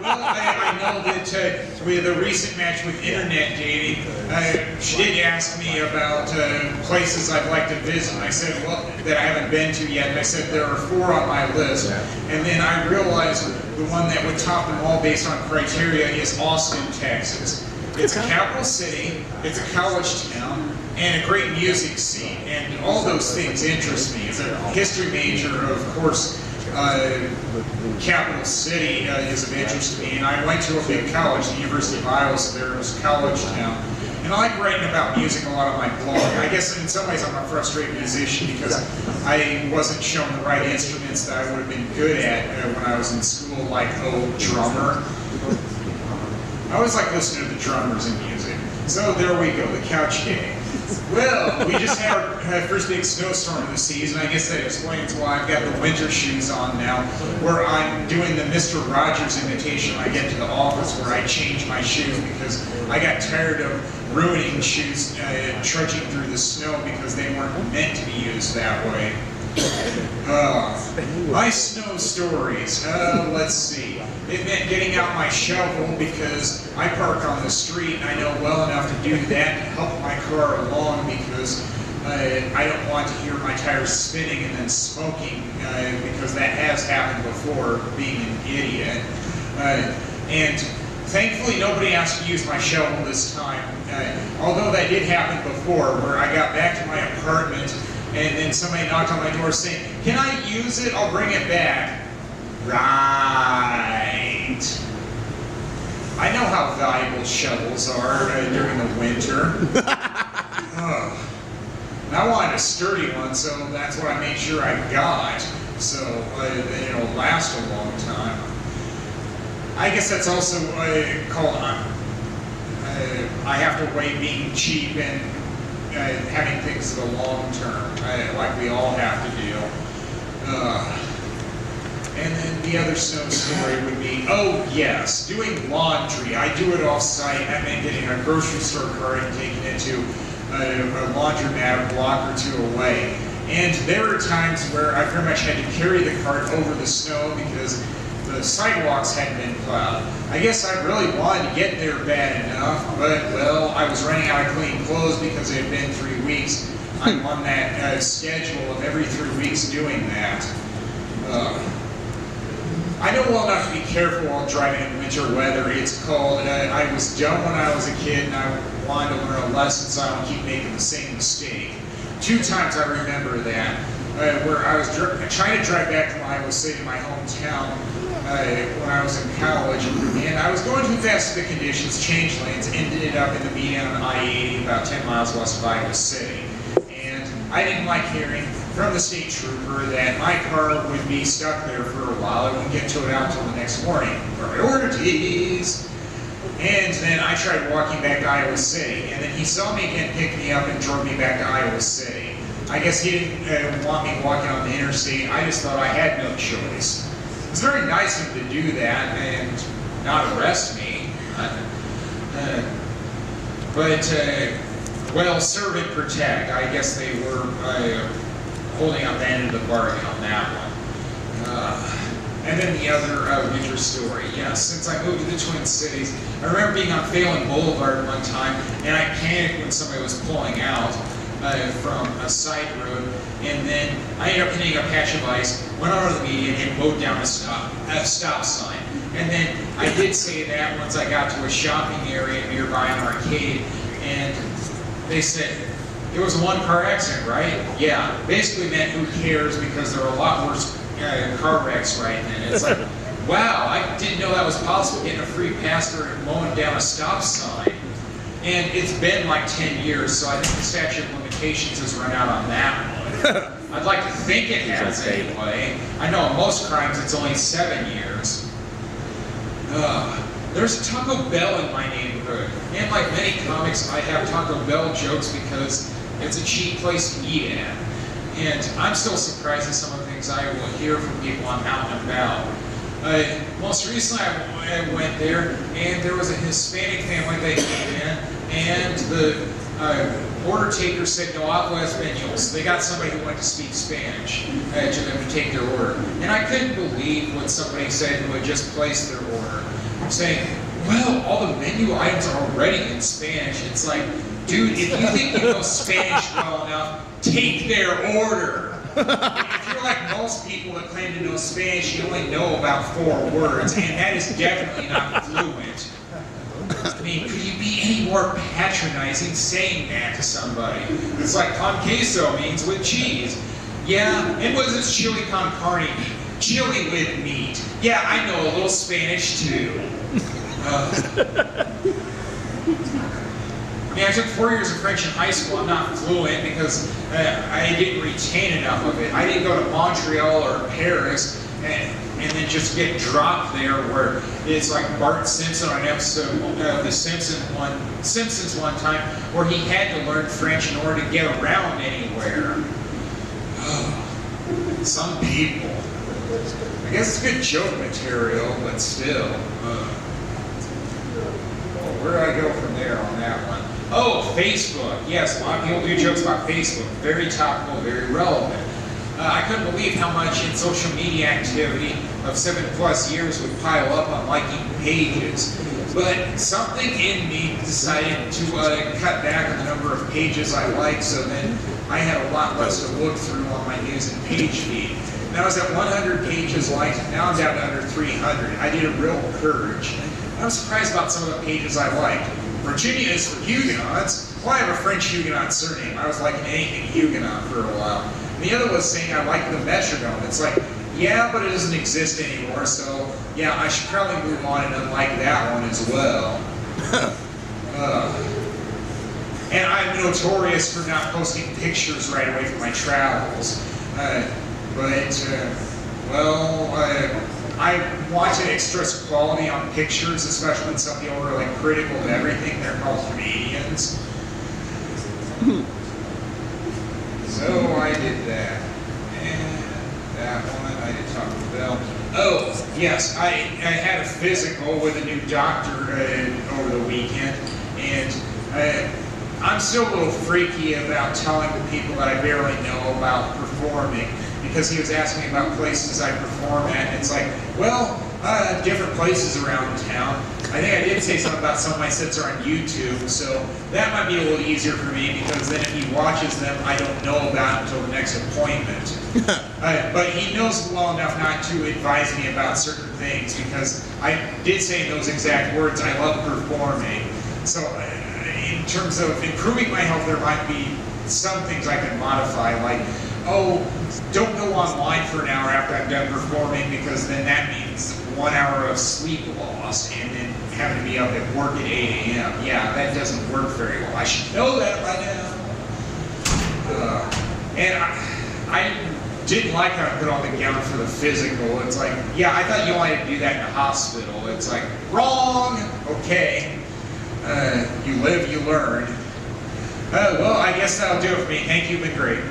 Well, I know that with a recent match with internet dating, she did ask me about places I'd like to visit. And I said, well, that I haven't been to yet. And I said there are 4 on my list. And then I realized the one that would top them all based on criteria is Austin, Texas. It's a capital city, it's a college town, and a great music scene. And all those things interest me. As a history major, of course, capital city is of interest to me, and I went to a big college, the University of Iowa, so there was a college town. And I like writing about music a lot on my blog. I guess in some ways I'm a frustrated musician because I wasn't shown the right instruments that I would have been good at when I was in school, like, drummer. I always like listening to the drummers in music. So there we go, the couch game. Well, we just had our first big snowstorm of the season. I guess that explains why I've got the winter shoes on now, where I'm doing the Mr. Rogers imitation when I get to the office, where I change my shoes because I got tired of ruining shoes trudging through the snow because they weren't meant to be used that way. My snow stories, let's see. It meant getting out my shovel because I park on the street and I know well enough to do that to help my car along because I don't want to hear my tires spinning and then smoking because that has happened before, being an idiot. And thankfully nobody asked to use my shovel this time, although that did happen before where I got back to my apartment and then somebody knocked on my door saying, "Can I use it? I'll bring it back." Right. I know how valuable shovels are during the winter. And I wanted a sturdy one, so that's what I made sure I got. So it'll last a long time. I guess that's also called, I have to weigh being cheap and having things for the long term, like we all have to do. And then the other snow story would be, oh yes, doing laundry. I do it off-site. I mean getting a grocery store cart and taking it to a laundromat a block or 2 away. And there were times where I pretty much had to carry the cart over the snow because the sidewalks hadn't been plowed. I guess I really wanted to get there bad enough, but, well, I was running out of clean clothes because it had been 3 weeks. I'm on that schedule of every 3 weeks doing that. I know well enough to be careful while driving in winter weather. It's called, I was dumb when I was a kid and I wanted to learn a lesson so I don't keep making the same mistake. 2 times I remember that, where I was trying to drive back from Iowa City, my hometown, when I was in college, and I was going too fast to the conditions, changed lanes, ended up in the median on I-80 about 10 miles west of Iowa City. And I didn't like hearing from the state trooper that my car would be stuck there for a while. I wouldn't get towed out until the next morning. Priorities! And then I tried walking back to Iowa City, and then he saw me again, picked me up, and drove me back to Iowa City. I guess he didn't want me walking on the interstate. I just thought I had no choice. It was very nice of him to do that and not arrest me. Well, serve and protect. I guess they were holding up the end of the bargain on that one. And then the other winter story. Yes, since I moved to the Twin Cities, I remember being on Phelan Boulevard one time, and I panicked when somebody was pulling out from a side road, and then I ended up hitting a patch of ice, went over the median, and mowed down a stop sign. And then I did say that once I got to a shopping area nearby an arcade, and they said, "It was a 1-car accident, right?" Yeah, basically meant who cares because there are a lot worse car wrecks right then. It's like, wow, I didn't know that was possible, getting a free pass for mowing down a stop sign. And it's been like 10 years, so I think the statute of limitations has run out on that one. I'd like to think it has anyway. I know in most crimes it's only 7 years. There's a Taco Bell in my neighborhood. And like many comics, I have Taco Bell jokes because it's a cheap place to eat at. And I'm still surprised at some of the things I will hear from people I'm out and about. Most recently I went there, and there was a Hispanic family that came in, and the order taker said, "No hablo español." So they got somebody who went to speak Spanish to them to take their order. And I couldn't believe what somebody said who had just placed their order. saying, well, all the menu items are already in Spanish. It's like, dude, if you think you know Spanish well enough, take their order. If you're like most people that claim to know Spanish, you only know about 4 words, and that is definitely not fluent. I mean, could you be any more patronizing saying that to somebody? It's like con queso means with cheese. Yeah, and what does chili con carne mean? Chili with meat. Yeah, I know a little Spanish too. I mean, I took 4 years of French in high school. I'm not fluent because I didn't retain enough of it. I didn't go to Montreal or Paris and then just get dropped there where it's like Bart Simpson on an episode of The Simpsons one time where he had to learn French in order to get around anywhere. Some people. I guess it's good joke material, but still. Where do I go from there on that one? Oh, Facebook. Yes, a lot of people do jokes about Facebook. Very topical, very relevant. I couldn't believe how much in social media activity of 7+ years would pile up on liking pages. But something in me decided to cut back on the number of pages I liked, so then I had a lot less to look through on my news and page feed. Now I was at 100 pages liked, now I'm down to under 300. I did a real purge. I was surprised about some of the pages I liked. Virginia is for Huguenots. Well, I have a French Huguenot surname. I was liking anything Huguenot for a while. And the other was saying I like the metronome. It's like, yeah, but it doesn't exist anymore, so yeah, I should probably move on and unlike that one as well. And I'm notorious for not posting pictures right away from my travels. I want to express quality on pictures, especially when some people are like critical of everything. They're called Canadians. So I did that. And that one, I did Taco Bell. Oh, yes, I had a physical with a new doctor over the weekend. And I'm still a little freaky about telling the people that I barely know about performing, because he was asking me about places I perform at, and it's like, well, different places around town. I think I did say something about some of my sets are on YouTube, so that might be a little easier for me, because then if he watches them, I don't know about until the next appointment. But he knows well enough not to advise me about certain things, because I did say in those exact words, I love performing. So in terms of improving my health, there might be some things I can modify, like, oh, don't go online for an hour after I'm done performing, because then that means 1 hour of sleep loss and then having to be up at work at 8 a.m. Yeah, that doesn't work very well. I should know that by now. And I didn't like how I put on the gown for the physical. It's like, yeah, I thought you wanted to do that in a hospital. It's like, wrong! Okay. You live, you learn. Well, I guess that'll do it for me. Thank you, you've been great.